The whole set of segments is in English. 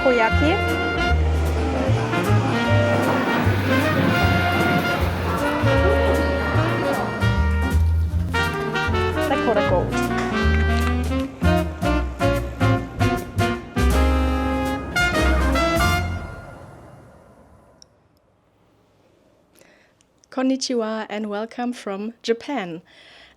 takoyaki. Dakota Gold. Konnichiwa and welcome from Japan.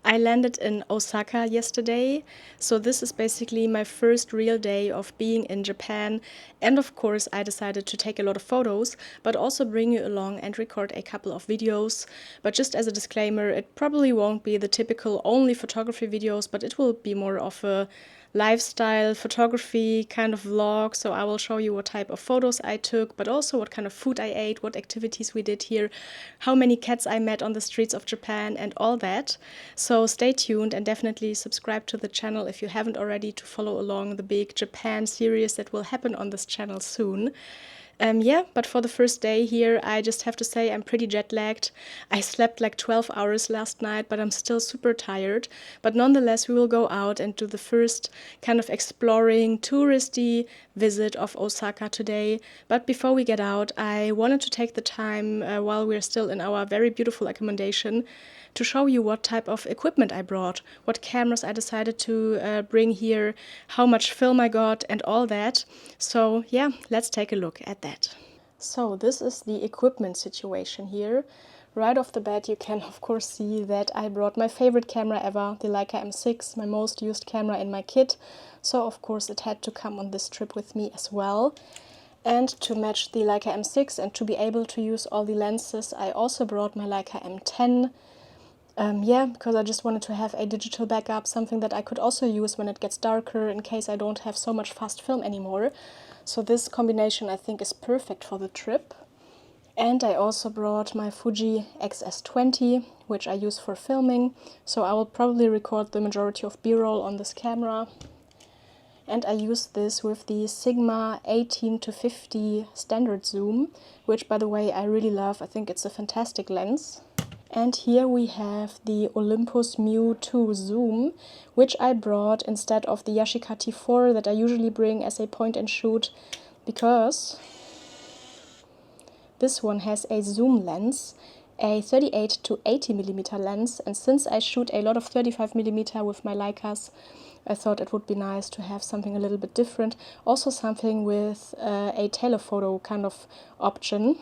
I landed in Osaka yesterday, so this is basically my first real day of being in Japan, and of course I decided to take a lot of photos, but also bring you along and record a couple of videos. But just as a disclaimer, it probably won't be the typical only photography videos, but it will be more of a lifestyle photography kind of vlog. So I will show you what type of photos I took, but also what kind of food I ate, what activities we did here, how many cats I met on the streets of Japan, and all that. So stay tuned and definitely subscribe to the channel if you haven't already, to follow along the big Japan series that will happen on this channel soon. Yeah, but for the first day here, I just have to say I'm pretty jet lagged. I slept like 12 hours last night, but I'm still super tired. But nonetheless, we will go out and do the first kind of exploring, touristy visit of Osaka today. But before we get out, I wanted to take the time while we're still in our very beautiful accommodation to show you what type of equipment I brought, what cameras I decided to bring here, how much film I got, and all that. So yeah, let's take a look at that. So this is the equipment situation here. Right off the bat, you can of course see that I brought my favorite camera ever, the Leica M6, my most used camera in my kit. So of course it had to come on this trip with me as well. And to match the Leica M6 and to be able to use all the lenses, I also brought my Leica M10. Yeah, because I just wanted to have a digital backup, something that I could also use when it gets darker in case I don't have so much fast film anymore. So this combination I think is perfect for the trip. And I also brought my Fuji XS20, which I use for filming. So I will probably record the majority of B-roll on this camera. And I use this with the Sigma 18-50 standard zoom, which by the way I really love. I think it's a fantastic lens. And here we have the Olympus Mu 2 zoom, which I brought instead of the Yashica T4 that I usually bring as a point and shoot, because this one has a zoom lens, a 38-80mm lens, and since I shoot a lot of 35mm with my Leicas, I thought it would be nice to have something a little bit different, also something with a telephoto kind of option.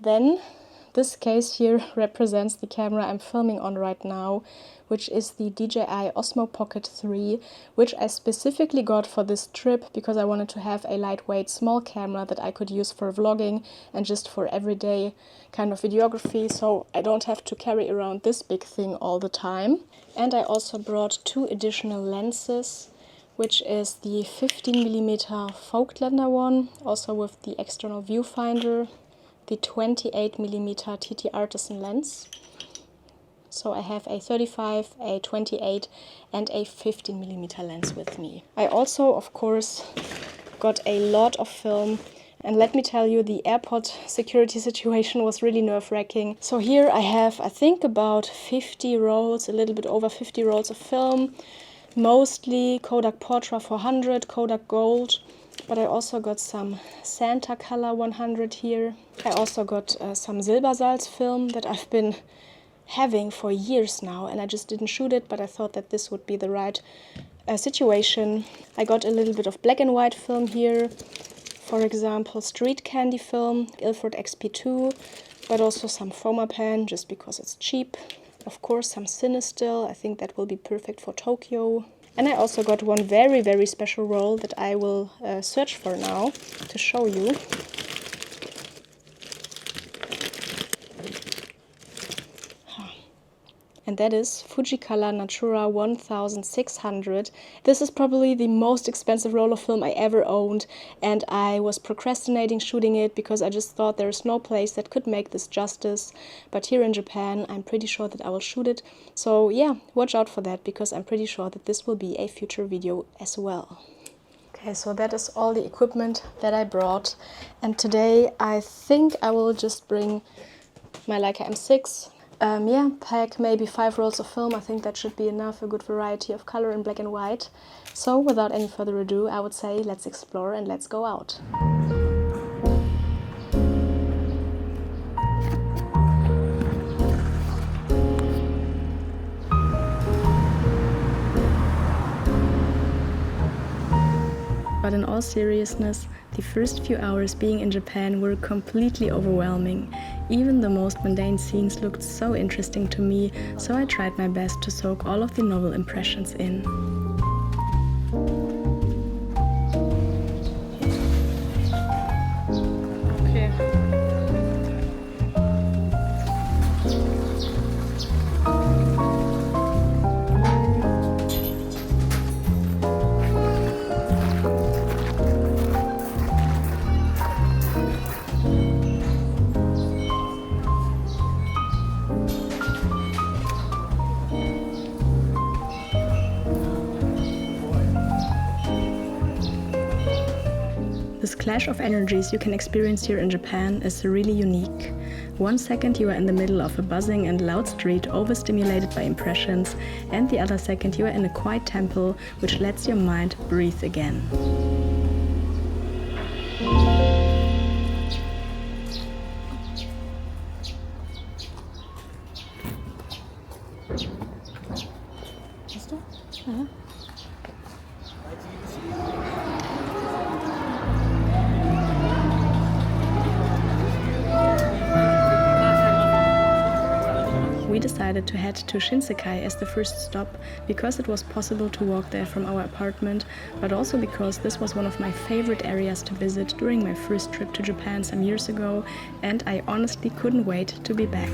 Then this case here represents the camera I'm filming on right now, which is the DJI Osmo Pocket 3, which I specifically got for this trip because I wanted to have a lightweight small camera that I could use for vlogging and just for everyday kind of videography, so I don't have to carry around this big thing all the time. And I also brought two additional lenses, which is the 15mm Voigtländer one, also with the external viewfinder, the 28mm TT Artisan lens. So I have a 35, a 28 and a 15mm lens with me. I also, of course, got a lot of film. And let me tell you, the airport security situation was really nerve-wracking. So here I have, I think, about 50 rolls, a little bit over 50 rolls of film. Mostly Kodak Portra 400, Kodak Gold. But I also got some Santa Color 100 here. I also got some Silbersalz film that I've been having for years now, and I just didn't shoot it, but I thought that this would be the right situation. I got a little bit of black and white film here. For example, Street Candy film, Ilford XP2, but also some Fomapan, just because it's cheap. Of course, some Cinestill. I think that will be perfect for Tokyo. And I also got one very, very special roll that I will search for now to show you. And that is Fujicolor Natura 1600. This is probably the most expensive roll of film I ever owned, and I was procrastinating shooting it because I just thought there's no place that could make this justice. But here in Japan, I'm pretty sure that I will shoot it. So yeah, watch out for that, because I'm pretty sure that this will be a future video as well. Okay, so that is all the equipment that I brought. And today I think I will just bring my Leica M6, Yeah, pack maybe 5 rolls of film. I think that should be enough, a good variety of color in black and white. So without any further ado, I would say let's explore and let's go out. But in all seriousness, the first few hours being in Japan were completely overwhelming. Even the most mundane scenes looked so interesting to me, so I tried my best to soak all of the novel impressions in. This clash of energies you can experience here in Japan is really unique. One second you are in the middle of a buzzing and loud street overstimulated by impressions, and the other second you are in a quiet temple which lets your mind breathe again. We decided to head to Shinsekai as the first stop because it was possible to walk there from our apartment, but also because this was one of my favorite areas to visit during my first trip to Japan some years ago, and I honestly couldn't wait to be back.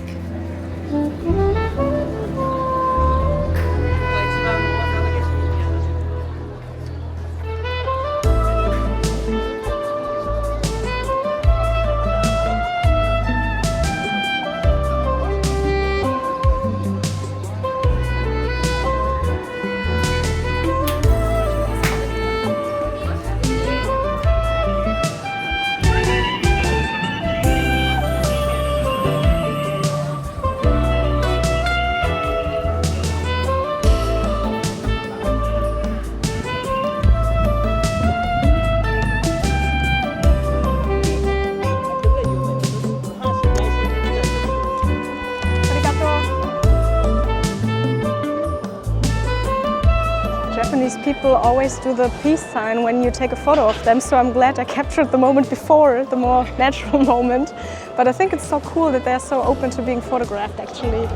Japanese people always do the peace sign when you take a photo of them, so I'm glad I captured the moment before, the more natural moment. But I think it's so cool that they're so open to being photographed, actually.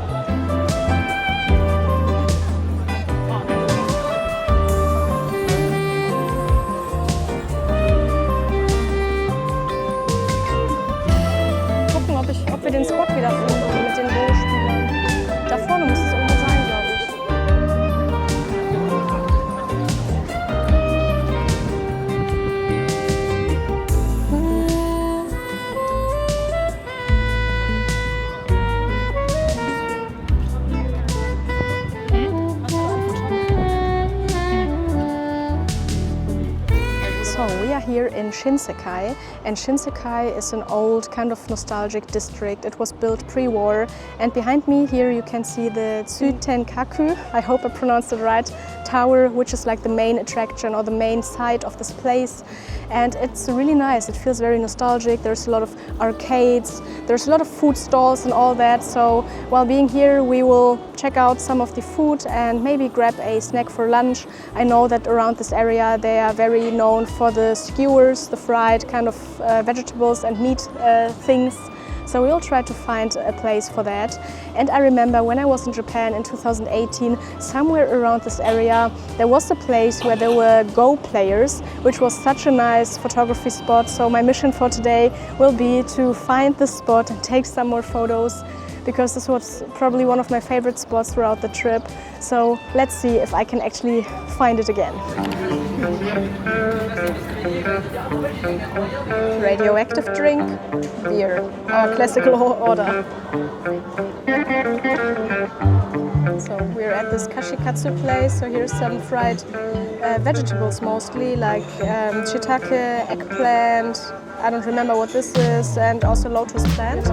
Gucken, ob wir den Spot wiederfinden mit den Bogenspielern. Da vorne muss es irgendwo sein, glaube ich. So we are here in Shinsekai, and Shinsekai is an old kind of nostalgic district. It was built pre-war, and behind me here you can see the Tsutenkaku, I hope I pronounced it right, tower, which is like the main attraction or the main site of this place. And it's really nice, it feels very nostalgic. There's a lot of arcades, there's a lot of food stalls and all that. So while being here we will check out some of the food and maybe grab a snack for lunch. I know that around this area they are very known for the skewers, the fried kind of vegetables and meat things. So we'll try to find a place for that. And I remember when I was in Japan in 2018, somewhere around this area, there was a place where there were Go players, which was such a nice photography spot. So my mission for today will be to find this spot and take some more photos, because this was probably one of my favorite spots throughout the trip. So let's see if I can actually find it again. Radioactive drink, beer, our classical order. So we're at this kashikatsu place, so here's some fried vegetables mostly, like shiitake, eggplant, I don't remember what this is, and also lotus plant.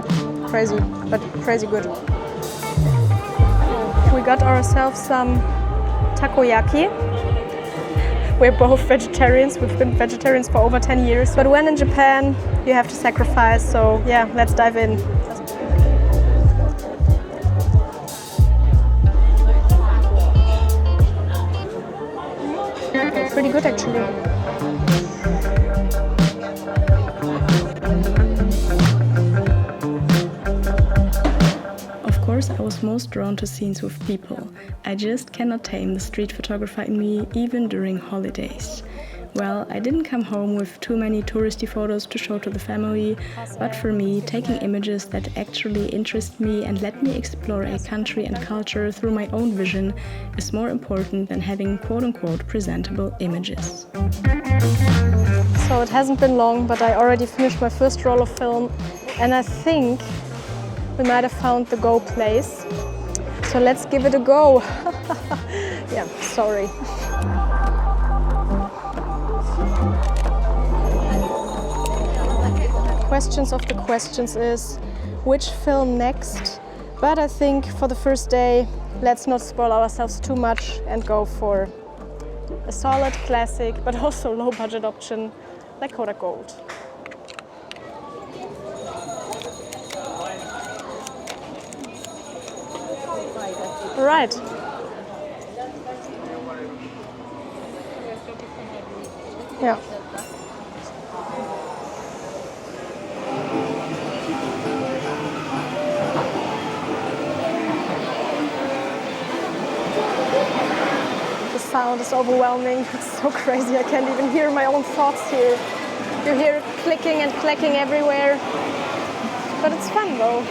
smoke. Crazy, but crazy good. We got ourselves some takoyaki. We're both vegetarians. We've been vegetarians for over 10 years. But when in Japan, you have to sacrifice. So yeah, let's dive in. Pretty good actually. Of course, I was most drawn to scenes with people. I just cannot tame the street photographer in me, even during holidays. Well, I didn't come home with too many touristy photos to show to the family, but for me, taking images that actually interest me and let me explore a country and culture through my own vision is more important than having quote-unquote presentable images. So it hasn't been long, but I already finished my first roll of film, and I think we might have found the go place. So let's give it a go. Yeah, sorry. Questions of the questions is which film next, but I think for the first day let's not spoil ourselves too much and go for a solid classic but also low budget option like Kodak Gold. Right. Yeah. The sound is overwhelming. It's so crazy. I can't even hear my own thoughts here. You hear clicking and clacking everywhere. But it's fun though.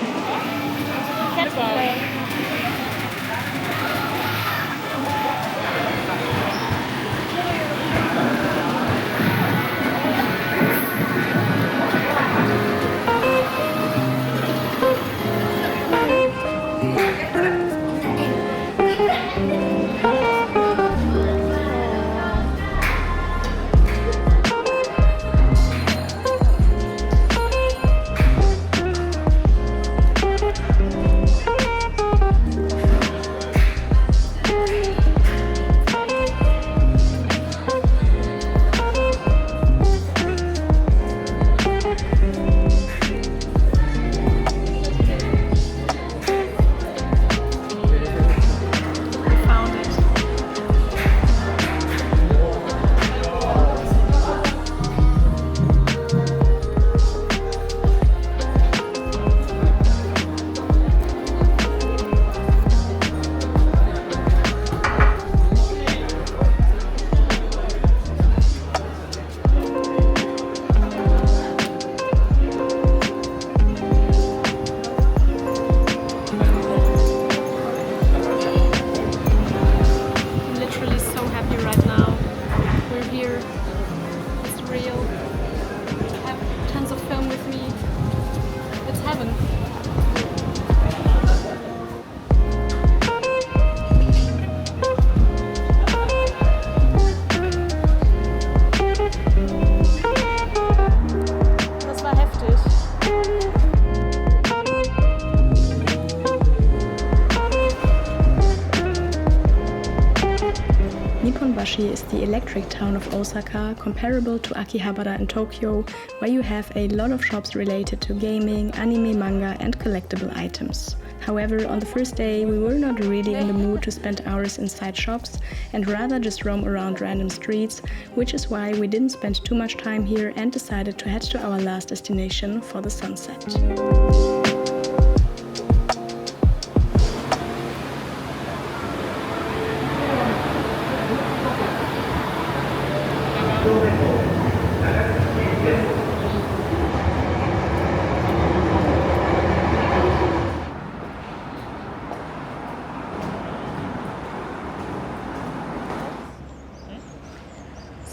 Is the electric town of Osaka, comparable to Akihabara in Tokyo, where you have a lot of shops related to gaming, anime, manga and collectible items. However, on the first day we were not really in the mood to spend hours inside shops and rather just roam around random streets, which is why we didn't spend too much time here and decided to head to our last destination for the sunset.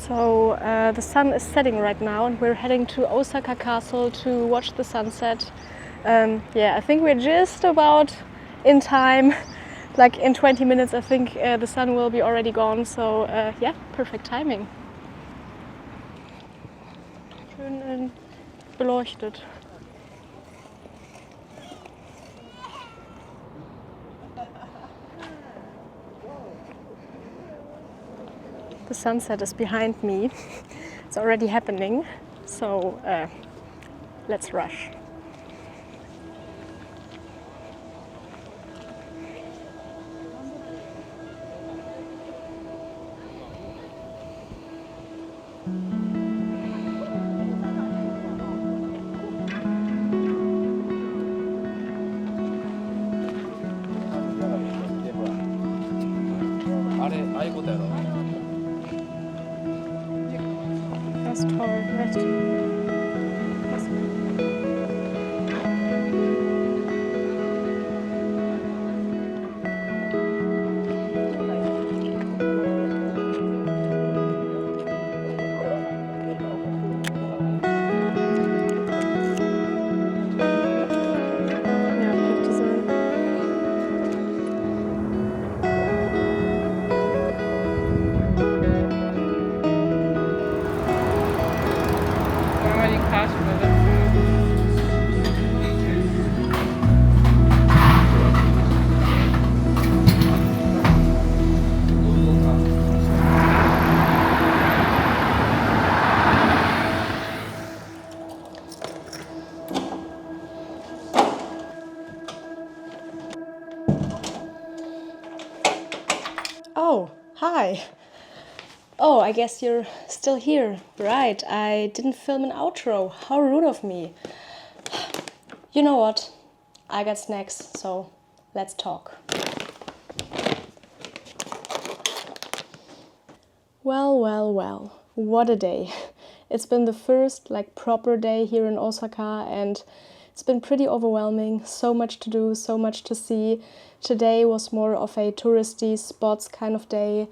So the sun is setting right now and we're heading to Osaka Castle to watch the sunset. Yeah, I think we're just about in time. Like in 20 minutes I think the sun will be already gone, so yeah, perfect timing. Schön beleuchtet. The sunset is behind me. It's already happening, so let's rush. Das ist toll, echt. Oh, hi. Oh, I guess you're still here. Right, I didn't film an outro. How rude of me. You know what? I got snacks, so let's talk. Well, what a day. It's been the first proper day here in Osaka, and it's been pretty overwhelming. So much to do, so much to see. Today was more of a touristy spots kind of day.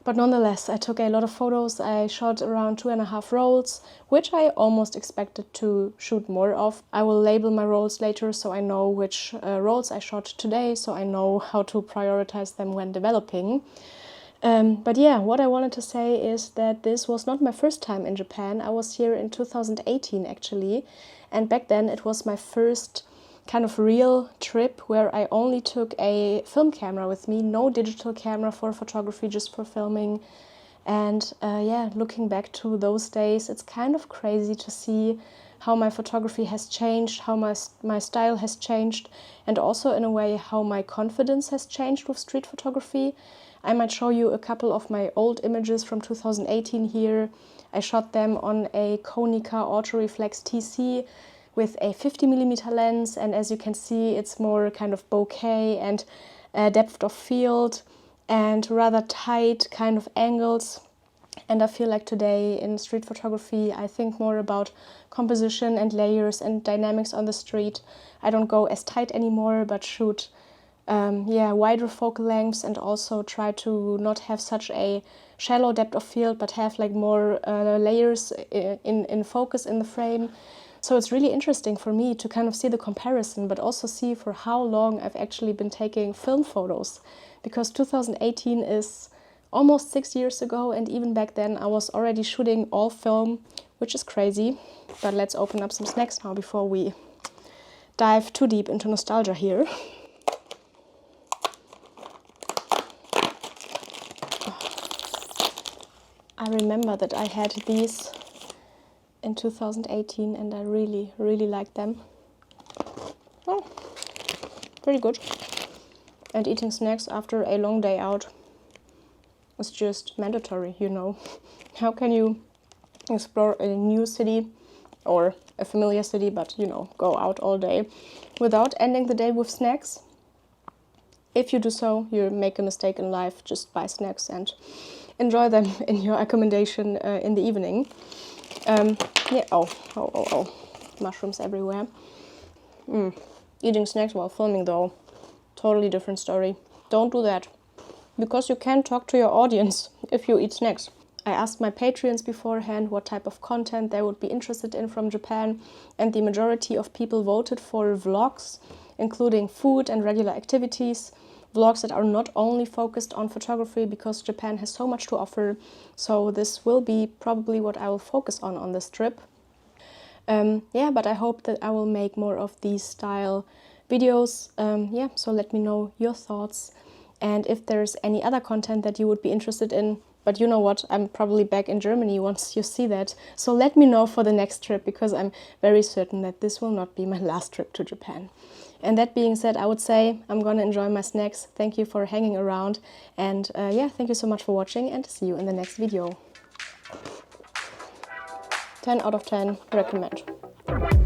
But nonetheless, I took a lot of photos. I shot around 2.5 rolls, which I almost expected to shoot more of. I will label my rolls later so I know which rolls I shot today, so I know how to prioritize them when developing. But yeah, what I wanted to say is that this was not my first time in Japan. I was here in 2018 actually, and back then it was my first kind of real trip where I only took a film camera with me, no digital camera for photography, just for filming. And yeah, looking back to those days, it's kind of crazy to see how my photography has changed, how my style has changed, and also in a way how my confidence has changed with street photography. I might show you a couple of my old images from 2018 here. I shot them on a Konica Autoreflex TC with a 50mm lens, and as you can see, it's more kind of bokeh and depth of field and rather tight kind of angles. And I feel like today in street photography, I think more about composition and layers and dynamics on the street. I don't go as tight anymore, but shoot wider focal lengths, and also try to not have such a shallow depth of field, but have more layers in focus in the frame. So it's really interesting for me to kind of see the comparison, but also see for how long I've actually been taking film photos. Because 2018 is almost 6 years ago, and even back then I was already shooting all film, which is crazy. But let's open up some snacks now before we dive too deep into nostalgia here. I remember that I had these in 2018 and I really liked them. Oh, pretty good. And eating snacks after a long day out is just mandatory, you know. How can you explore a new city or a familiar city, but you know, go out all day without ending the day with snacks? If you do so, you make a mistake in life. Just buy snacks and enjoy them in your accommodation in the evening. Yeah, oh, mushrooms everywhere. Eating snacks while filming though, totally different story. Don't do that, because you can't talk to your audience if you eat snacks. I asked my Patreons beforehand what type of content they would be interested in from Japan, and the majority of people voted for vlogs, including food and regular activities. Vlogs that are not only focused on photography, because Japan has so much to offer. So this will be probably what I will focus on this trip. Yeah, but I hope that I will make more of these style videos. Yeah, so let me know your thoughts. And if there's any other content that you would be interested in, But you know what? I'm probably back in Germany once you see that. So let me know for the next trip, because I'm very certain that this will not be my last trip to Japan. And that being said, I would say I'm gonna enjoy my snacks. Thank you for hanging around. And yeah, thank you so much for watching, and see you in the next video. 10 out of 10, recommend.